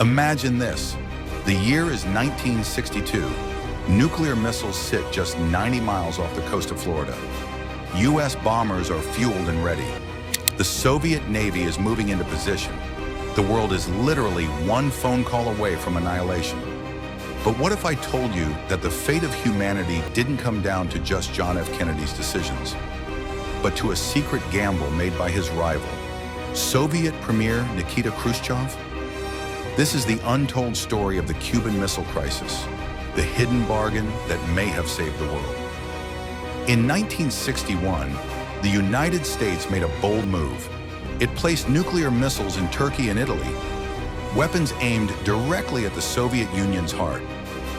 Imagine this. The year is 1962. Nuclear missiles sit just 90 miles off the coast of Florida. U.S. bombers are fueled and ready. The Soviet Navy is moving into position. The world is literally one phone call away from annihilation. But what if I told you that the fate of humanity didn't come down to just John F. Kennedy's decisions, but to a secret gamble made by his rival, Soviet Premier Nikita Khrushchev? This is the untold story of the Cuban Missile Crisis, the hidden bargain that may have saved the world. In 1961, the United States made a bold move. It placed nuclear missiles in Turkey and Italy, weapons aimed directly at the Soviet Union's heart.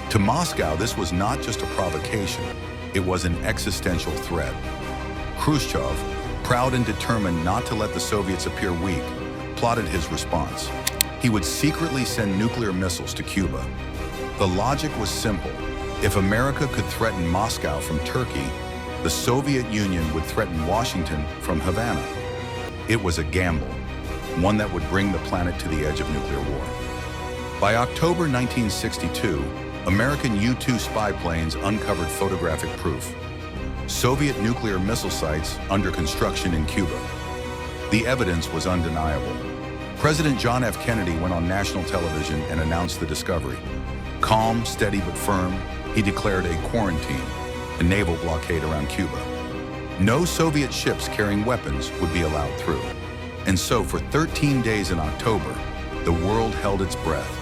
To Moscow, this was not just a provocation, it was an existential threat. Khrushchev, proud and determined not to let the Soviets appear weak, plotted his response. He would secretly send nuclear missiles to Cuba. The logic was simple. If America could threaten Moscow from Turkey, the Soviet Union would threaten Washington from Havana. It was a gamble, one that would bring the planet to the edge of nuclear war. By October 1962, American U-2 spy planes uncovered photographic proof. Soviet nuclear missile sites under construction in Cuba. The evidence was undeniable. President John F. Kennedy went on national television and announced the discovery. Calm, steady, but firm, he declared a quarantine, a naval blockade around Cuba. No Soviet ships carrying weapons would be allowed through. And so for 13 days in October, the world held its breath.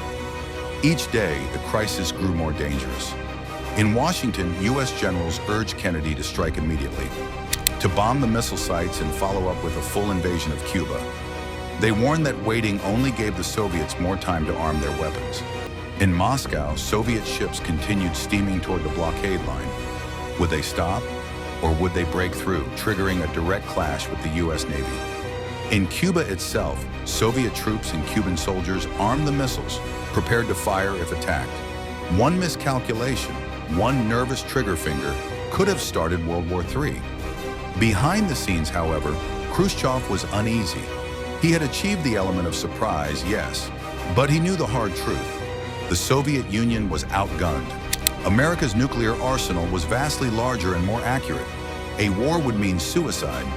Each day, the crisis grew more dangerous. In Washington, U.S. generals urged Kennedy to strike immediately, to bomb the missile sites and follow up with a full invasion of Cuba. They warned that waiting only gave the Soviets more time to arm their weapons. In Moscow, Soviet ships continued steaming toward the blockade line. Would they stop? Or would they break through, triggering a direct clash with the U.S. Navy? In Cuba itself, Soviet troops and Cuban soldiers armed the missiles, prepared to fire if attacked. One miscalculation, one nervous trigger finger, could have started World War III. Behind the scenes, however, Khrushchev was uneasy. He had achieved the element of surprise, yes, but he knew the hard truth. The Soviet Union was outgunned. America's nuclear arsenal was vastly larger and more accurate. A war would mean suicide,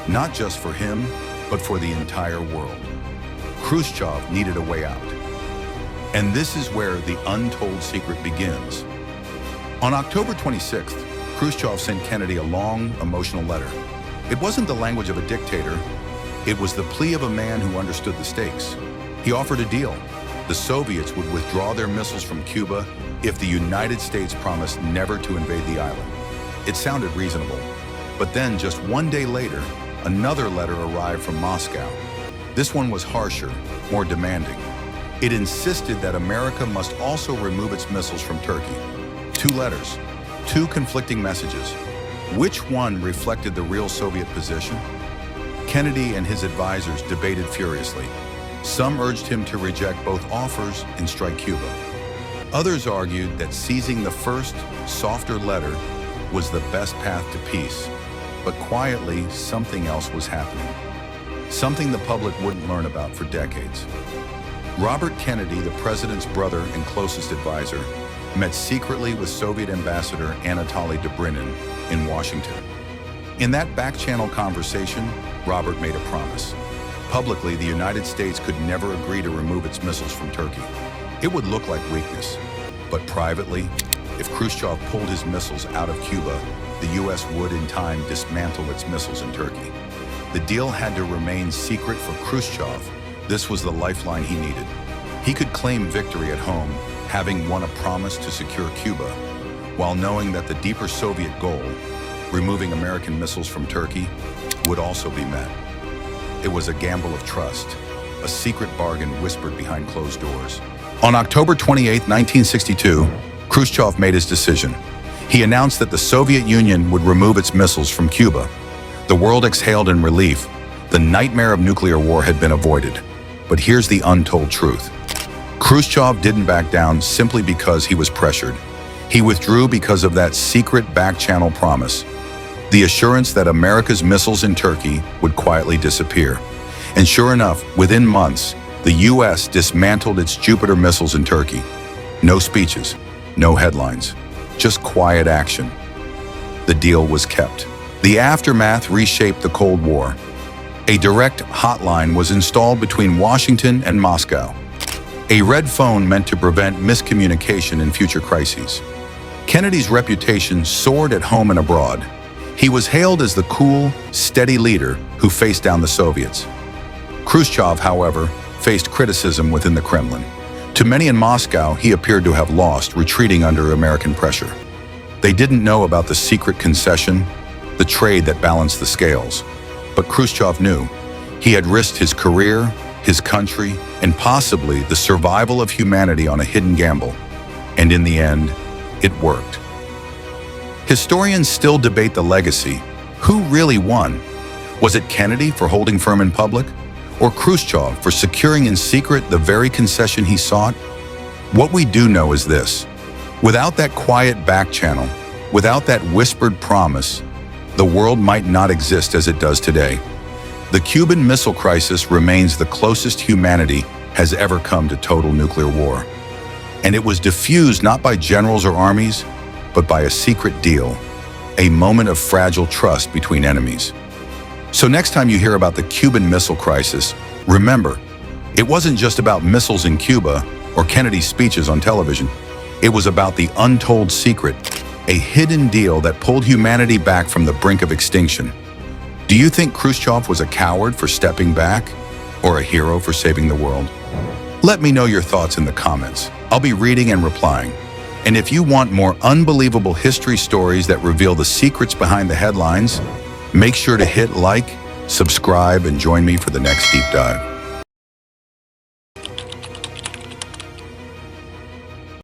not just for him, but for the entire world. Khrushchev needed a way out. And this is where the untold secret begins. On October 26th, Khrushchev sent Kennedy a long, emotional letter. It wasn't the language of a dictator. It was the plea of a man who understood the stakes. He offered a deal. The Soviets would withdraw their missiles from Cuba if the United States promised never to invade the island. It sounded reasonable. But then, just one day later, another letter arrived from Moscow. This one was harsher, more demanding. It insisted that America must also remove its missiles from Turkey. 2 letters, 2 conflicting messages. Which one reflected the real Soviet position? Kennedy and his advisors debated furiously. Some urged him to reject both offers and strike Cuba. Others argued that seizing the first, softer letter was the best path to peace. But quietly, something else was happening. Something the public wouldn't learn about for decades. Robert Kennedy, the president's brother and closest advisor, met secretly with Soviet Ambassador Anatoly Dobrynin in Washington. In that back-channel conversation, Robert made a promise. Publicly, the United States could never agree to remove its missiles from Turkey. It would look like weakness. But privately, if Khrushchev pulled his missiles out of Cuba, the U.S. would in time dismantle its missiles in Turkey. The deal had to remain secret for Khrushchev. This was the lifeline he needed. He could claim victory at home, having won a promise to secure Cuba, while knowing that the deeper Soviet goal, removing American missiles from Turkey, would also be met. It was a gamble of trust, a secret bargain whispered behind closed doors. On October 28, 1962, Khrushchev made his decision. He announced that the Soviet Union would remove its missiles from Cuba. The world exhaled in relief. The nightmare of nuclear war had been avoided. But here's the untold truth. Khrushchev didn't back down simply because he was pressured. He withdrew because of that secret back-channel promise, the assurance that America's missiles in Turkey would quietly disappear. And sure enough, within months, the U.S. dismantled its Jupiter missiles in Turkey. No speeches, no headlines, just quiet action. The deal was kept. The aftermath reshaped the Cold War. A direct hotline was installed between Washington and Moscow. A red phone meant to prevent miscommunication in future crises. Kennedy's reputation soared at home and abroad. He was hailed as the cool, steady leader who faced down the Soviets. Khrushchev, however, faced criticism within the Kremlin. To many in Moscow, he appeared to have lost, retreating under American pressure. They didn't know about the secret concession, the trade that balanced the scales. But Khrushchev knew. He had risked his career, his country, and possibly the survival of humanity on a hidden gamble. And in the end, it worked. Historians still debate the legacy. Who really won? Was it Kennedy for holding firm in public? Or Khrushchev for securing in secret the very concession he sought? What we do know is this. Without that quiet back channel, without that whispered promise, the world might not exist as it does today. The Cuban Missile Crisis remains the closest humanity has ever come to total nuclear war. And it was diffused not by generals or armies, but by a secret deal, a moment of fragile trust between enemies. So next time you hear about the Cuban Missile Crisis, remember, it wasn't just about missiles in Cuba or Kennedy's speeches on television. It was about the untold secret, a hidden deal that pulled humanity back from the brink of extinction. Do you think Khrushchev was a coward for stepping back or a hero for saving the world? Let me know your thoughts in the comments. I'll be reading and replying. And if you want more unbelievable history stories that reveal the secrets behind the headlines, make sure to hit like, subscribe, and join me for the next deep dive.